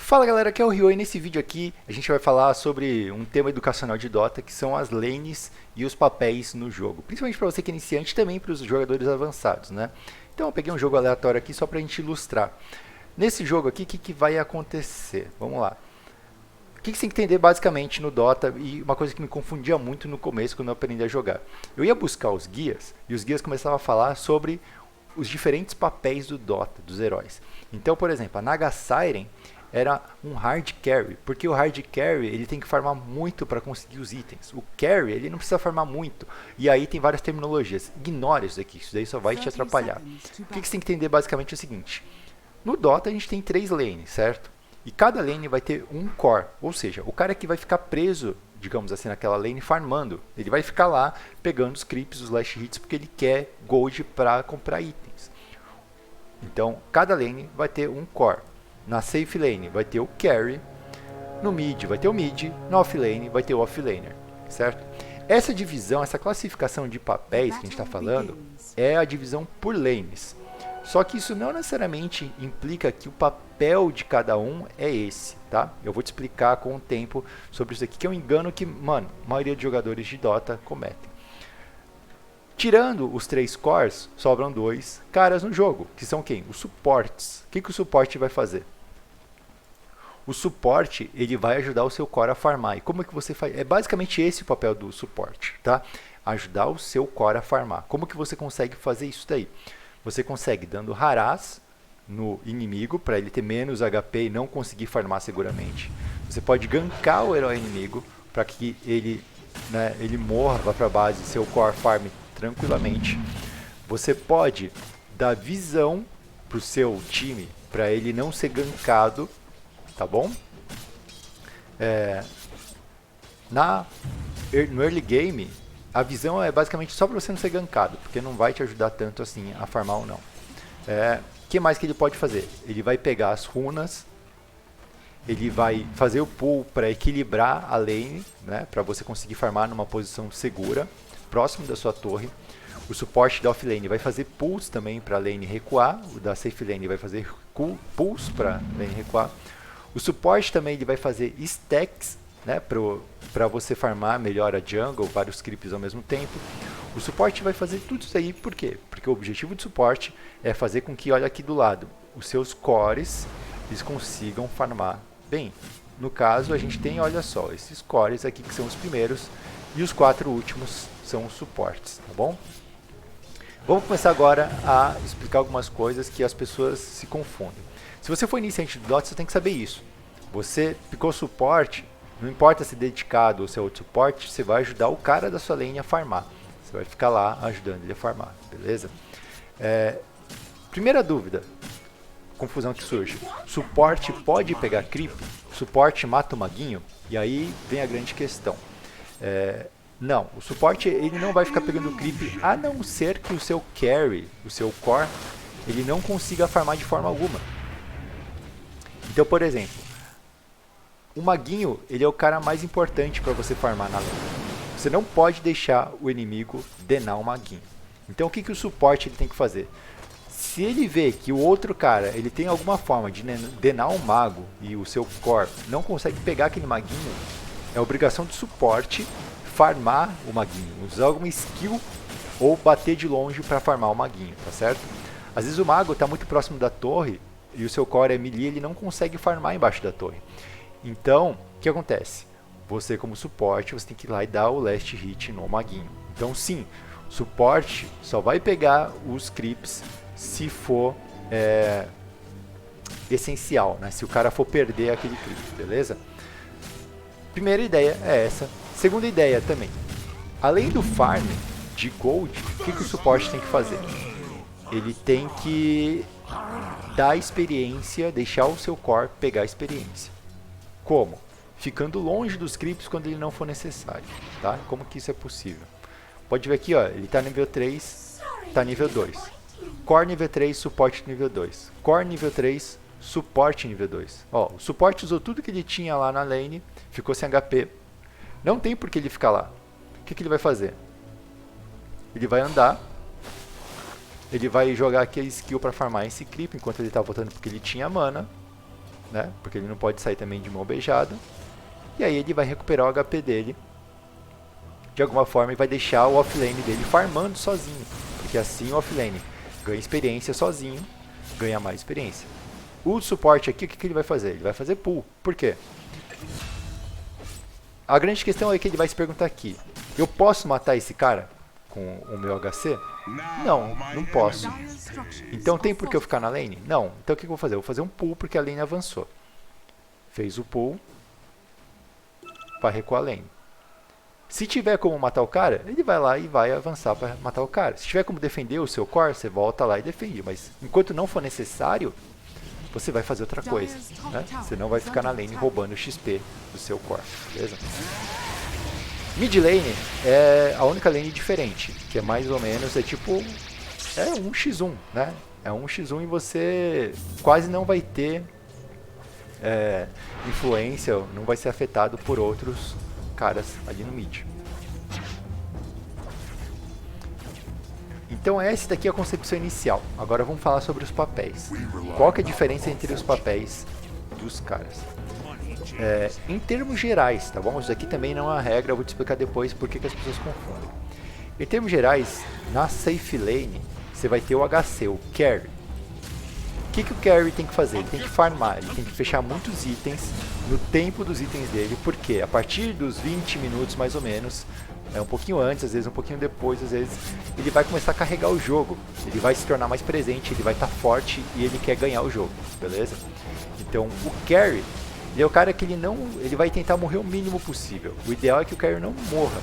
Fala galera, aqui é o Ryo e nesse vídeo aqui a gente vai falar sobre um tema educacional de Dota, que são as lanes e os papéis no jogo. Principalmente para você que é iniciante e também para os jogadores avançados, né? Então eu peguei um jogo aleatório aqui só para a gente ilustrar. Nesse jogo aqui, o que vai acontecer? Vamos lá. O que você tem que entender basicamente no Dota, e uma coisa que me confundia muito no começo quando eu aprendi a jogar. Eu ia buscar os guias, e os guias começavam a falar sobre os diferentes papéis do Dota, dos heróis. Então, por exemplo, a Naga Siren era um hard carry, porque o hard carry ele tem que farmar muito para conseguir os itens. O carry ele não precisa farmar muito, e aí tem várias terminologias. Ignore isso daqui, isso daí só vai te atrapalhar. O que você tem que entender basicamente é o seguinte: no Dota a gente tem 3 lanes, certo? E cada lane vai ter um core, ou seja, o cara que vai ficar preso, digamos assim, naquela lane farmando. Ele vai ficar lá pegando os creeps, os last hits, porque ele quer gold para comprar itens. Então, cada lane vai ter um core. Na safe lane vai ter o carry, no mid vai ter o mid, na offlane vai ter o offlaner, certo? Essa divisão, essa classificação de papéis que a gente está falando, é a divisão por lanes. Só que isso não necessariamente implica que o papel de cada um é esse, tá? Eu vou te explicar com o tempo sobre isso aqui, que é um engano que, mano, a maioria dos jogadores de Dota cometem. Tirando os 3 cores, sobram 2 caras no jogo, que são quem? Os suportes. O que o suporte vai fazer? O suporte ele vai ajudar o seu core a farmar. E como é que você faz? É basicamente esse o papel do suporte, tá? Ajudar o seu core a farmar. Como que você consegue fazer isso daí? Você consegue dando harass no inimigo, para ele ter menos HP e não conseguir farmar seguramente. Você pode gankar o herói inimigo, para que ele morra, vá para a base, seu core farme tranquilamente. Você pode dar visão para o seu time, para ele não ser gankado, tá bom? No early game, a visão é basicamente só para você não ser gankado, porque não vai te ajudar tanto assim a farmar ou não. O que mais que ele pode fazer? Ele vai pegar as runas, ele vai fazer o pull para equilibrar a lane, né, para você conseguir farmar numa posição segura, próximo da sua torre. O suporte da offlane vai fazer pulls também para a lane recuar, o da safe lane vai fazer pulls para a lane recuar. O suporte também ele vai fazer stacks, né, para você farmar melhor a jungle, vários creeps ao mesmo tempo. O suporte vai fazer tudo isso aí, por quê? Porque o objetivo do suporte é fazer com que, olha aqui do lado, os seus cores eles consigam farmar bem. No caso, a gente tem, olha só, esses cores aqui que são os primeiros e os 4 últimos são os suportes, tá bom? Vamos começar agora a explicar algumas coisas que as pessoas se confundem. Se você for iniciante do Dota, você tem que saber isso. Você picou suporte, não importa se dedicado ou se é outro suporte, você vai ajudar o cara da sua lane a farmar. Você vai ficar lá ajudando ele a farmar, beleza? Primeira dúvida, confusão que surge. Suporte pode pegar creep? Suporte mata o maguinho? E aí vem a grande questão. Não, o suporte ele não vai ficar pegando creep, a não ser que o seu carry, o seu core, ele não consiga farmar de forma alguma. Então, por exemplo, o maguinho ele é o cara mais importante para você farmar na lane. Você não pode deixar o inimigo denar o maguinho. Então o que o suporte ele tem que fazer? Se ele vê que o outro cara ele tem alguma forma de denar o mago e o seu core não consegue pegar aquele maguinho, é obrigação do suporte farmar o maguinho, usar alguma skill ou bater de longe para farmar o maguinho, tá certo? Às vezes o mago está muito próximo da torre e o seu core é melee, ele não consegue farmar embaixo da torre. Então, o que acontece? Você como suporte, você tem que ir lá e dar o last hit no maguinho. Então sim, suporte só vai pegar os creeps se for essencial, né? Se o cara for perder aquele creep, beleza? Primeira ideia é essa. Segunda ideia também. Além do farm de gold, o que o suporte tem que fazer? Ele tem que dar experiência, deixar o seu core pegar experiência. Como? Ficando longe dos creeps quando ele não for necessário, tá? Como que isso é possível? Pode ver aqui, ó, ele está nível 3, está nível 2. Core nível 3, suporte nível 2. Core nível 3, suporte nível 2. Ó, o suporte usou tudo que ele tinha lá na lane, ficou sem HP. Não tem por que ele ficar lá. O que ele vai fazer? Ele vai andar, ele vai jogar aquele skill para farmar esse creep enquanto ele está voltando porque ele tinha mana. né? Porque ele não pode sair também de mão beijada. E aí ele vai recuperar o HP dele de alguma forma e vai deixar o offlane dele farmando sozinho. Porque assim o offlane ganha experiência sozinho, ganha mais experiência. O suporte aqui, o que ele vai fazer? Ele vai fazer pull. Por quê? A grande questão é que ele vai se perguntar aqui: eu posso matar esse cara com o meu HC? Não, não posso. Então tem por que eu ficar na lane? Não. Então o que eu vou fazer? Eu vou fazer um pull porque a lane avançou. Fez o pull para recuar a lane. Se tiver como matar o cara, ele vai lá e vai avançar para matar o cara. Se tiver como defender o seu core, você volta lá e defende. Mas enquanto não for necessário, você vai fazer outra coisa, né? Você não vai ficar na lane roubando o XP do seu core, beleza? Mid lane é a única lane diferente, que é mais ou menos, tipo, é um x1, né? É um x1 e você quase não vai ter influência, não vai ser afetado por outros caras ali no mid. Então essa daqui é a concepção inicial. Agora vamos falar sobre os papéis. Qual que é a diferença entre os papéis dos caras? Em termos gerais, tá bom? Isso aqui também não é uma regra, eu vou te explicar depois por que as pessoas confundem. Em termos gerais, na safe lane, você vai ter o HC, o carry. O que o carry tem que fazer? Ele tem que farmar, ele tem que fechar muitos itens no tempo dos itens dele, porque a partir dos 20 minutos mais ou menos, um pouquinho antes, às vezes um pouquinho depois, às vezes, ele vai começar a carregar o jogo, ele vai se tornar mais presente, ele vai estar forte e ele quer ganhar o jogo, beleza? Então o carry, ele é o cara que ele vai tentar morrer o mínimo possível. O ideal é que o carry não morra,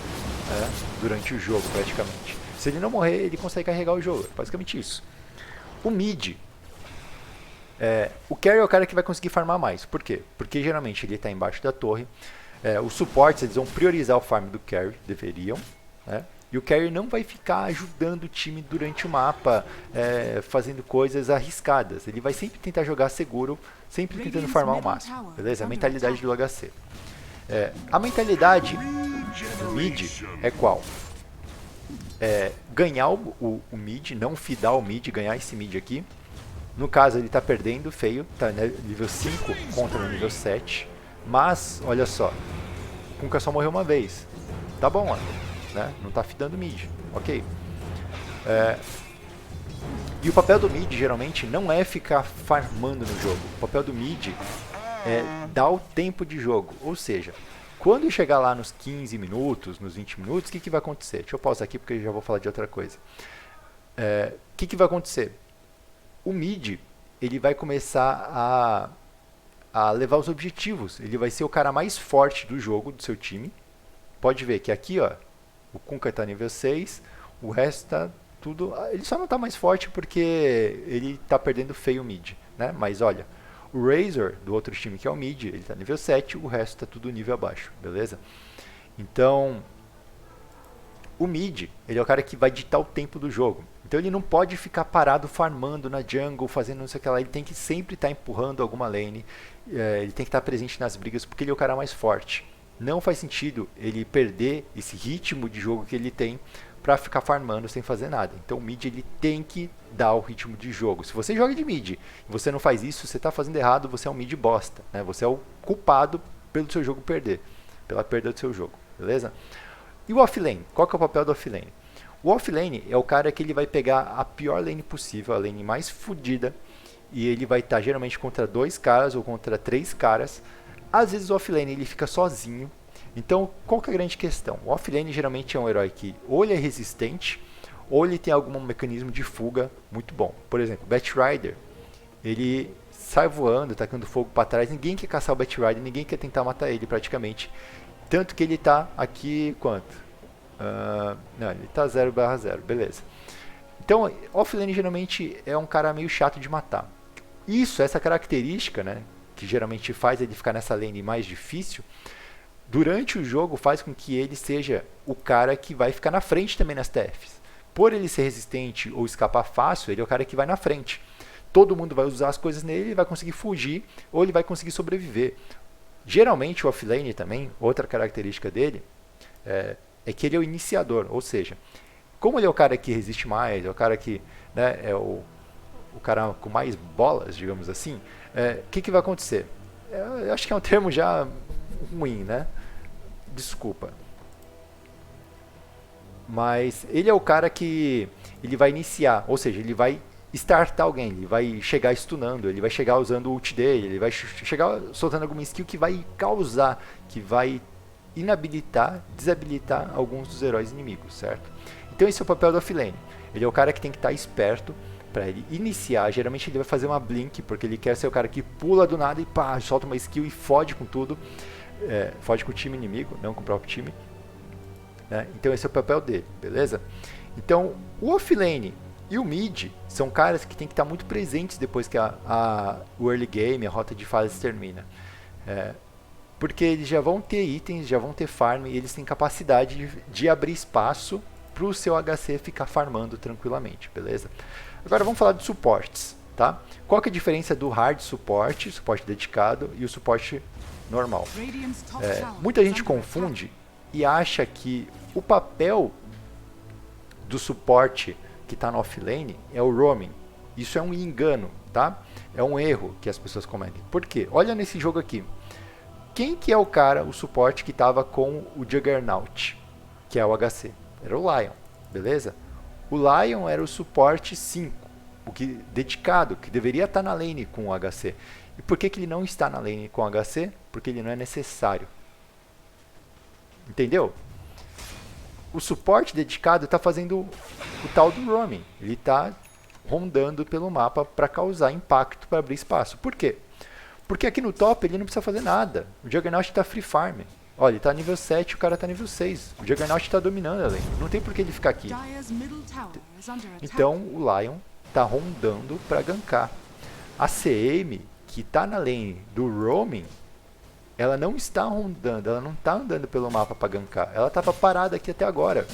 né, durante o jogo praticamente. Se ele não morrer, ele consegue carregar o jogo, basicamente isso. O mid, o carry é o cara que vai conseguir farmar mais. Por quê? Porque geralmente ele está embaixo da torre. Os suportes eles vão priorizar o farm do carry, deveriam, né? E o carry não vai ficar ajudando o time durante o mapa, fazendo coisas arriscadas. Ele vai sempre tentar jogar seguro, sempre tentando farmar o máximo, beleza? A mentalidade do HC. A mentalidade do mid é qual? Ganhar o mid, não fidar o mid, ganhar esse mid aqui. No caso ele está perdendo feio, está nível 5 contra no nível 7. Mas, olha só, o Kunkka só morreu uma vez. Tá bom, ó, né? Não tá fidando mid, ok. E o papel do mid, geralmente, não é ficar farmando no jogo. O papel do mid é dar o tempo de jogo. Ou seja, quando chegar lá nos 15 minutos, nos 20 minutos, o que vai acontecer? Deixa eu pausar aqui porque eu já vou falar de outra coisa. O que vai acontecer? O mid, ele vai começar a levar os objetivos. Ele vai ser o cara mais forte do jogo, do seu time. Pode ver que aqui, ó, o Kunkka está nível 6, o resto está tudo... Ele só não está mais forte porque ele está perdendo feio mid, né? Mas olha, o Razor, do outro time que é o mid, ele está nível 7, o resto está tudo nível abaixo, beleza? Então, o mid, ele é o cara que vai ditar o tempo do jogo. Então ele não pode ficar parado farmando na jungle, fazendo não sei o que lá. Ele tem que sempre estar empurrando alguma lane. Ele tem que estar presente nas brigas porque ele é o cara mais forte. Não faz sentido ele perder esse ritmo de jogo que ele tem para ficar farmando sem fazer nada. Então o mid ele tem que dar o ritmo de jogo. Se você joga de mid e você não faz isso, você está fazendo errado, você é um mid bosta, né? Você é o culpado pelo seu jogo perder, pela perda do seu jogo, beleza? E o offlane? Qual que é o papel do offlane? O offlane é o cara que ele vai pegar a pior lane possível, a lane mais fodida, e ele vai estar geralmente contra 2 caras ou contra 3 caras. Às vezes o offlane ele fica sozinho. Então, qual que é a grande questão? O offlane geralmente é um herói que ou ele é resistente, ou ele tem algum mecanismo de fuga muito bom. Por exemplo, o Batrider, ele sai voando, tacando fogo para trás, ninguém quer caçar o Batrider, ninguém quer tentar matar ele praticamente. Tanto que ele está aqui, quanto? Não, ele está 0/0, beleza. Então, offlane geralmente é um cara meio chato de matar. Essa característica, né, que geralmente faz ele ficar nessa lane mais difícil, durante o jogo faz com que ele seja o cara que vai ficar na frente também nas TFs. Por ele ser resistente ou escapar fácil, ele é o cara que vai na frente. Todo mundo vai usar as coisas nele, ele vai conseguir fugir ou ele vai conseguir sobreviver. Geralmente o offlane também, outra característica dele, é que ele é o iniciador, ou seja, como ele é o cara que resiste mais, é o cara que, né, é o o cara com mais bolas, digamos assim, o que vai acontecer? Eu acho que é um termo já ruim, né? Desculpa. Mas ele é o cara que ele vai iniciar, ou seja, ele vai startar alguém, ele vai chegar stunando, ele vai chegar usando o ult dele, ele vai chegar soltando alguma skill que vai causar, que vai inabilitar, desabilitar alguns dos heróis inimigos, certo? Então esse é o papel do offlane. Ele é o cara que tem que estar esperto para ele iniciar. Geralmente ele vai fazer uma blink, porque ele quer ser o cara que pula do nada e pá, solta uma skill e fode com tudo. Fode com o time inimigo, não com o próprio time. Né? Então esse é o papel dele, beleza? Então o offlane e o mid são caras que tem que estar muito presentes depois que o early game, a rota de fase termina. Porque eles já vão ter itens, já vão ter farm e eles têm capacidade de abrir espaço para o seu HC ficar farmando tranquilamente, beleza? Agora vamos falar de suportes, tá? Qual que é a diferença do hard suporte dedicado, e o suporte normal? Muita gente confunde e acha que o papel do suporte que está no offlane é o roaming. Isso é um engano, tá? É um erro que as pessoas cometem. Por quê? Olha nesse jogo aqui. Quem que é o cara, o suporte que estava com o Juggernaut, que é o HC? Era o Lion, beleza? O Lion era o suporte 5, o que dedicado, que deveria estar na lane com o HC. E por que ele não está na lane com o HC? Porque ele não é necessário. Entendeu? O suporte dedicado está fazendo o tal do roaming. Ele está rondando pelo mapa para causar impacto, para abrir espaço. Por quê? Porque aqui no top ele não precisa fazer nada. O Juggernaut está free farm. Olha, ele está nível 7, o cara está nível 6. O Juggernaut está dominando a lane. Não tem por que ele ficar aqui. Então o Lion está rondando para gankar. A CM, que está na lane do roaming, ela não está rondando, ela não está andando pelo mapa para gankar. Ela estava parada aqui até agora.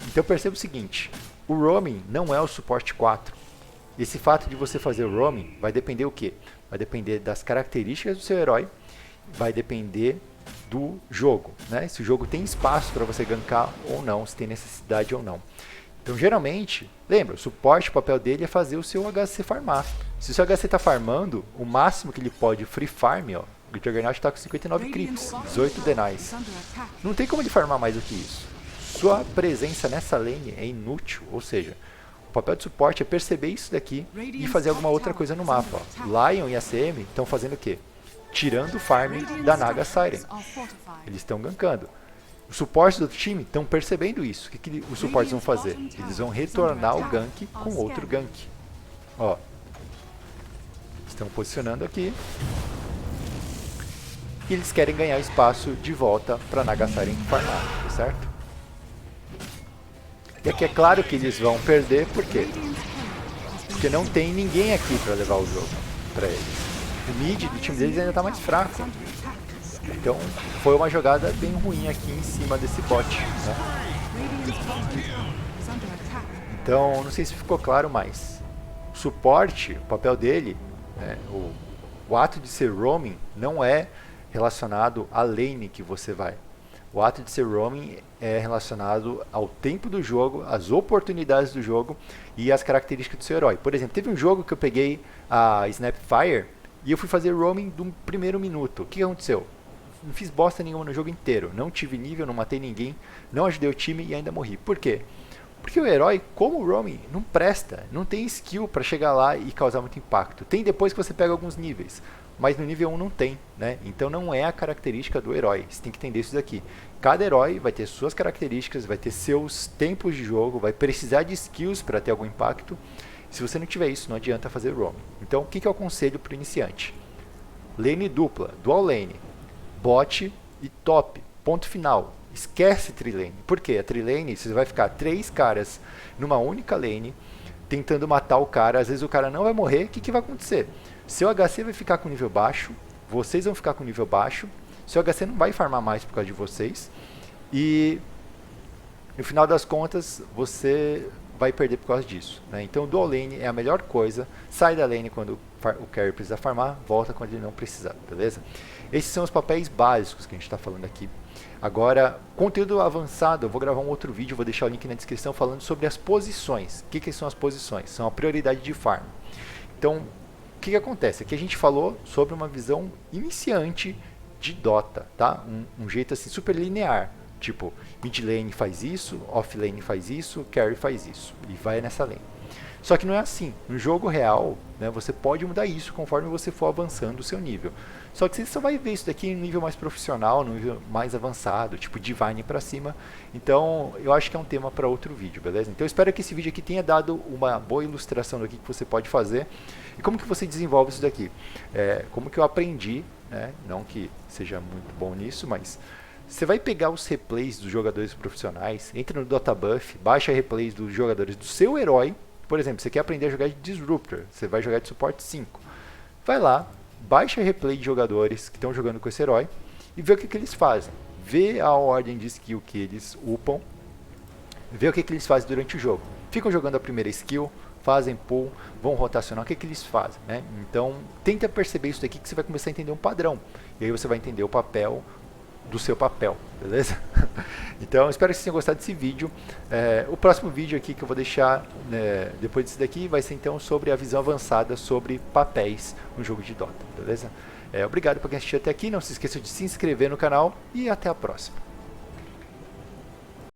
Então perceba o seguinte, o roaming não é o suporte 4. Esse fato de você fazer o roaming vai depender o quê? Vai depender das características do seu herói, vai depender do jogo, né? Se o jogo tem espaço para você gankar ou não, se tem necessidade ou não. Então, geralmente, lembra, o suporte, o papel dele é fazer o seu HC farmar. Se o seu HC está farmando, o máximo que ele pode free farm, ó, o Juggernaut está com 59 creeps, 18 denies. Não tem como ele farmar mais do que isso. Sua presença nessa lane é inútil, ou seja, o papel de suporte é perceber isso daqui e fazer alguma outra coisa no mapa. Ó. Lion e ACM estão fazendo o quê? Tirando o farm da Naga Siren. Eles estão gankando. Os suportes do time estão percebendo isso. O que os suportes vão fazer? Eles vão retornar o gank com outro gank. Ó. Estão posicionando aqui. E eles querem ganhar espaço de volta para Naga Siren farmar, tá certo? E aqui é claro que eles vão perder, por quê? Porque não tem ninguém aqui para levar o jogo para eles. O mid do time deles ainda está mais fraco. Então foi uma jogada bem ruim aqui em cima desse bot. Né? Então não sei se ficou claro, mas o suporte, o papel dele, né, o ato de ser roaming não é relacionado à lane que você vai. O ato de ser roaming é relacionado ao tempo do jogo, às oportunidades do jogo e às características do seu herói. Por exemplo, teve um jogo que eu peguei a Snapfire e eu fui fazer roaming do primeiro minuto. O que aconteceu? Não fiz bosta nenhuma no jogo inteiro. Não tive nível, não matei ninguém, não ajudei o time e ainda morri. Por quê? Porque o herói, como o roaming, não presta. Não tem skill para chegar lá e causar muito impacto. Tem depois que você pega alguns níveis. Mas no nível 1 não tem, né? Então não é a característica do herói. Você tem que entender isso daqui. Cada herói vai ter suas características, vai ter seus tempos de jogo, vai precisar de skills para ter algum impacto. Se você não tiver isso, não adianta fazer roam. Então, o que é o conselho para o iniciante? Lane dupla, dual lane, bot e top, ponto final. Esquece trilane. Por quê? A trilane, você vai ficar 3 caras numa única lane, tentando matar o cara. Às vezes o cara não vai morrer. O que vai acontecer? Seu HC vai ficar com nível baixo, vocês vão ficar com nível baixo, seu HC não vai farmar mais por causa de vocês, e no final das contas você vai perder por causa disso, né? Então dual lane é a melhor coisa, sai da lane quando o carry precisa farmar, volta quando ele não precisar, beleza? Esses são os papéis básicos que a gente está falando aqui. Agora, conteúdo avançado, eu vou gravar um outro vídeo, vou deixar o link na descrição falando sobre as posições. O que são as posições? São a prioridade de farm. Então, o que acontece? Aqui a gente falou sobre uma visão iniciante de Dota, tá? Um jeito assim super linear. Tipo, mid lane faz isso, off lane faz isso, carry faz isso. E vai nessa lane. Só que não é assim. No jogo real, né, você pode mudar isso conforme você for avançando o seu nível. Só que você só vai ver isso daqui em um nível mais profissional, num nível mais avançado, tipo Divine pra cima. Então, eu acho que é um tema para outro vídeo, beleza? Então, eu espero que esse vídeo aqui tenha dado uma boa ilustração do que você pode fazer e como que você desenvolve isso daqui. Como que eu aprendi, né? Não que seja muito bom nisso, mas você vai pegar os replays dos jogadores profissionais, entra no DotaBuff, baixa replays dos jogadores do seu herói. Por exemplo, você quer aprender a jogar de Disruptor, você vai jogar de suporte 5. Vai lá, baixa replay de jogadores que estão jogando com esse herói e vê o que eles fazem. Vê a ordem de skill que eles upam, vê o que eles fazem durante o jogo. Ficam jogando a primeira skill, fazem pull, vão rotacionar, o que eles fazem, né? Então, tenta perceber isso daqui que você vai começar a entender um padrão. E aí você vai entender o papel do seu papel, beleza? Então, espero que vocês tenham gostado desse vídeo. O próximo vídeo aqui que eu vou deixar, depois desse daqui, vai ser então sobre a visão avançada sobre papéis no jogo de Dota, beleza? Obrigado por quem assistiu até aqui, não se esqueça de se inscrever no canal e até a próxima.